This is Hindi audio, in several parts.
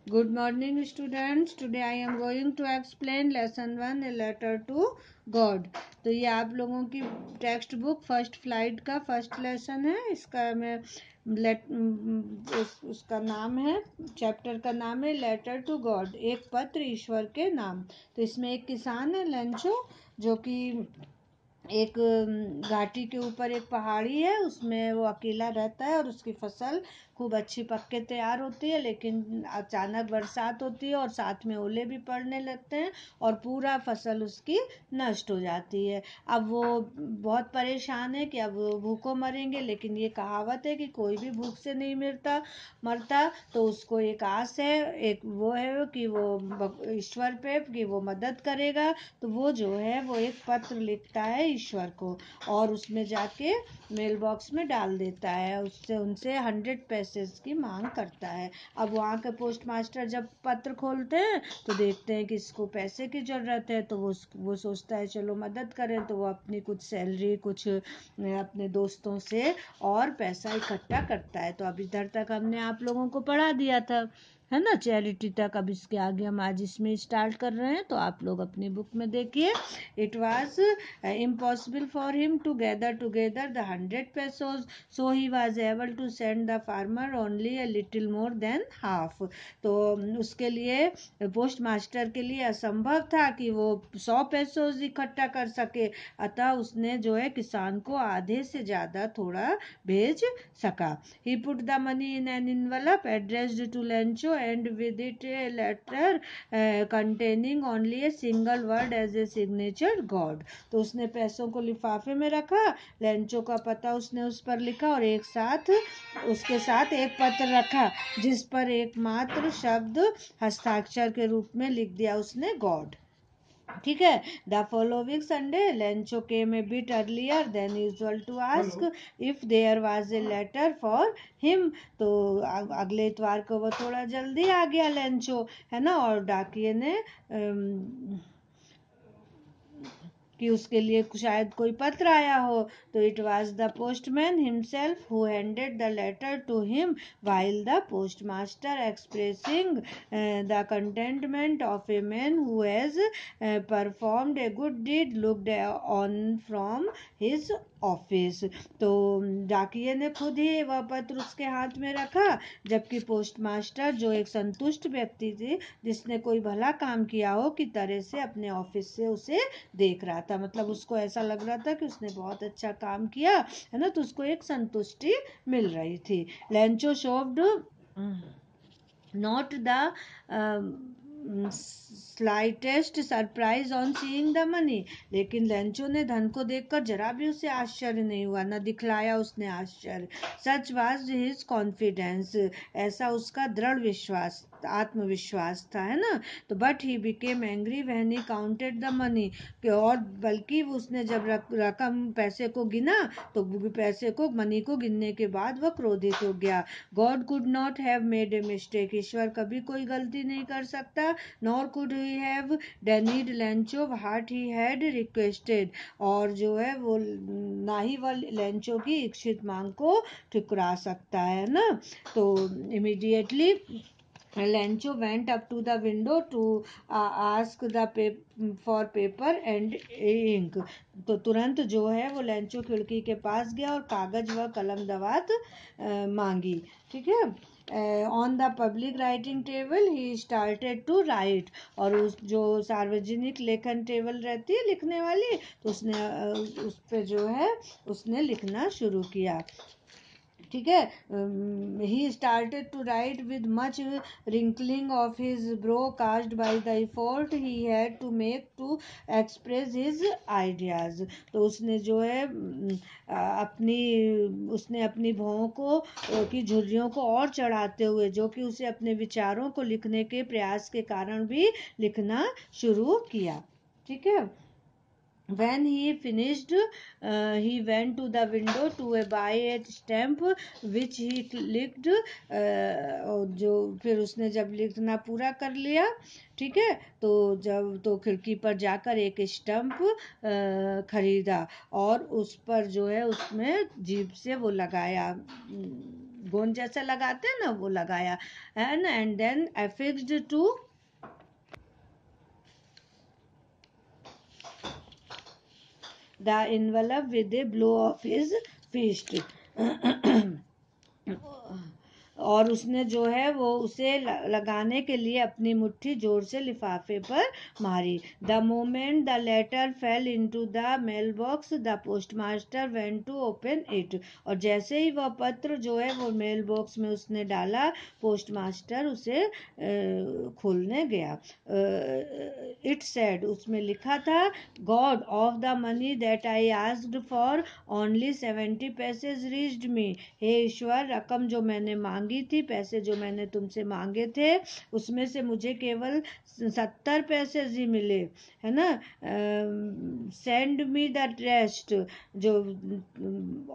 Good morning, students. Today I am going to explain lesson 1, a letter to God. तो ये आप लोगों की टेक्स्ट बुक फर्स्ट फ्लाइट का फर्स्ट लेसन है. इसका मैं उसका नाम है, चैप्टर का नाम है लेटर टू गॉड, एक पत्र ईश्वर के नाम. तो इसमें एक किसान है लेंचो, जो कि एक घाटी के ऊपर एक पहाड़ी है, उसमें वो अकेला रहता है और उसकी फसल खूब अच्छी पक के तैयार होती है. लेकिन अचानक बरसात होती है और साथ में ओले भी पड़ने लगते हैं और पूरा फसल उसकी नष्ट हो जाती है. अब वो बहुत परेशान है कि अब वो भूखों मरेंगे, लेकिन ये कहावत है कि कोई भी भूख से नहीं मरता. तो उसको एक आस है, एक वो है कि वो ईश्वर पे कि वो मदद करेगा. तो वो जो है वो एक पत्र लिखता है ईश्वर को और उसमें जाके मेल बॉक्स में डाल देता है. उससे उनसे 100 पैसे की मांग करता है. अब वहाँ के पोस्ट मास्टर जब पत्र खोलते हैं तो देखते हैं कि इसको पैसे की ज़रूरत है. तो वो सोचता है चलो मदद करें. तो वो अपनी कुछ सैलरी, कुछ अपने दोस्तों से और पैसा इकट्ठा करता है. तो अब इधर तक हमने आप लोगों को पढ़ा दिया था, है ना, चैरिटी तक. अब इसके आगे हम आज इसमें स्टार्ट कर रहे हैं. तो आप लोग अपनी बुक में देखिए. It was impossible for him to gather together the 100 pesos, so he was able to send the farmer only a little more than half. तो उसके लिए, पोस्ट मास्टर के लिए असंभव था कि वो 100 पैसों इकट्ठा कर सके. अतः उसने जो है किसान को आधे से ज़्यादा थोड़ा भेज सका. He put the money in an envelope addressed to Lencho and with it a letter containing only a single word as a signature God. तो उसने पैसों को लिफाफे में रखा, लेंचो का पता उसने उस पर लिखा और एक साथ उसके साथ एक पत्र रखा जिस पर एकमात्र शब्द हस्ताक्षर के रूप में लिख दिया उसने, गॉड. ठीक है. The following Sunday Lencho came a bit earlier than usual to ask if there was a letter for him. तो अगले इतवार को वो थोड़ा जल्दी आ गया लेंचो, है ना, और डाकिये ने कि उसके लिए शायद कोई पत्र आया हो. तो it was the postman himself who handed the letter to him while the postmaster expressing the contentment of a man who has performed a good deed looked on from his office. तो डाकिये ने खुद ही वह पत्र उसके हाथ में रखा, जबकि पोस्ट मास्टर, जो एक संतुष्ट व्यक्ति थी जिसने कोई भला काम किया हो, की तरह से अपने ऑफिस से उसे देख रहा था. मतलब उसको ऐसा लग रहा था कि उसने बहुत अच्छा काम किया, है ना, तो उसको एक संतुष्टि मिल रही थी. Lencho showed not the slightest surprise on seeing the money. लेकिन लेंचो ने धन को देखकर जरा भी उसे आश्चर्य नहीं हुआ, न दिखलाया उसने आश्चर्य. सच वाज हिज कॉन्फिडेंस, ऐसा उसका दृढ़ विश्वास, आत्मविश्वास था, है ना. तो but he became angry when he counted the money. और बल्कि उसने जब रकम पैसे को गिना तो पैसे को, मनी को गिनने के बाद वह क्रोधित हो गया. God could not have made a mistake, ईश्वर कभी कोई गलती नहीं कर सकता. Nor could he have denied Lencho what he had requested, और जो है वो ना ही वह लेंचो की इच्छित मांग को ठुकरा सकता है ना. तो immediately Lencho went up to the window to ask for paper and ink. तो तुरंत जो है वो लेंचो खिड़की के पास गया और कागज व कलम दवात मांगी. ठीक है. On the public writing table he started to write. और उस जो सार्वजनिक लेखन टेबल रहती है लिखने वाली, तो उसने उस पे जो है उसने लिखना शुरू किया. ठीक है. He started to write with much wrinkling of his brow caused by the effort he had to make to express his ideas. तो उसने जो है अपनी भौं को की झुर्रियों को और चढ़ाते हुए, जो कि उसे अपने विचारों को लिखने के प्रयास के कारण भी लिखना शुरू किया. ठीक है. When he finished, he went to the window to buy a stamp which he licked. जो फिर उसने जब लिखना पूरा कर लिया, ठीक है, तो खिड़की पर जाकर एक स्टम्प खरीदा और उस पर जो है उसमें जीभ से वो लगाया, गोंद जैसा लगाते हैं ना, वो लगाया and then affixed to the envelope with a blow of his fist. और उसने जो है वो उसे लगाने के लिए अपनी मुट्ठी जोर से लिफाफे पर मारी. The moment the letter fell into the mail box the postmaster went to open it. और जैसे ही वह पत्र जो है वो मेल बॉक्स में उसने डाला, पोस्टमास्टर उसे खोलने गया. इट सेड, उसमें लिखा था, God of the money that I asked for only 70 pesos reached me. हे ईश्वर, रकम जो मैंने मांगी थी, पैसे जो मैंने तुमसे मांगे थे, उसमें से मुझे केवल 70 पैसे ही मिले, है ना. सेंड मी द रेस्ट, जो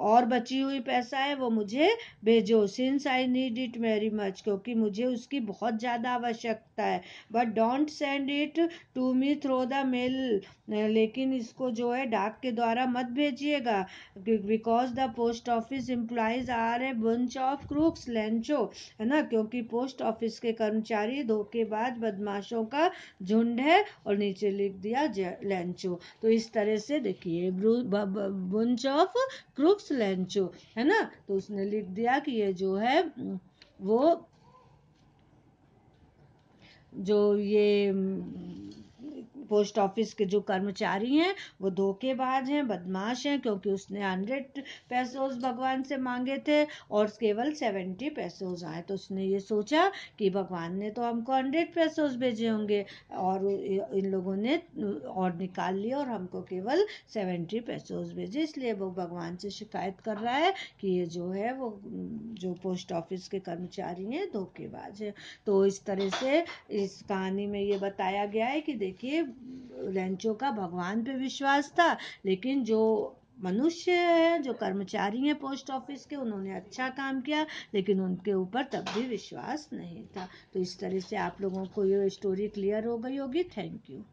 और बची हुई पैसा है वो मुझे भेजो. Since I need it very much, क्योंकि मुझे उसकी बहुत ज़्यादा आवश्यकता है. But don't send it to me through the mail, लेकिन इसको जो है डाक के द्वारा मत भेजिएगा. Because the post office employees are a bunch of crooks Lencho, है ना, क्योंकि पोस्ट ऑफिस के कर्मचारी धोखेबाज बदमाशों का झुंड है. और नीचे लिख दिया लेंचो. तो इस तरह से देखिए, बंच ऑफ क्रूक्स लेंचो, है ना. तो उसने लिख दिया कि ये जो है वो जो ये पोस्ट ऑफिस के जो कर्मचारी हैं वो धोखेबाज हैं, बदमाश हैं, क्योंकि उसने 100 पैसों भगवान से मांगे थे और केवल 70 पैसों आए. तो उसने ये सोचा कि भगवान ने तो हमको 100 पैसों भेजे होंगे और इन लोगों ने और निकाल लिया और हमको केवल 70 पैसों भेजे. इसलिए वो भगवान से शिकायत कर रहा है कि ये जो है वो जो पोस्ट ऑफिस के कर्मचारी हैं धोखेबाज है. तो इस तरह से इस कहानी में ये बताया गया है कि देखिए, लेंचो का भगवान पे विश्वास था, लेकिन जो मनुष्य है, जो कर्मचारी हैं पोस्ट ऑफिस के, उन्होंने अच्छा काम किया, लेकिन उनके ऊपर तब भी विश्वास नहीं था. तो इस तरह से आप लोगों को ये स्टोरी क्लियर हो गई होगी. Thank you.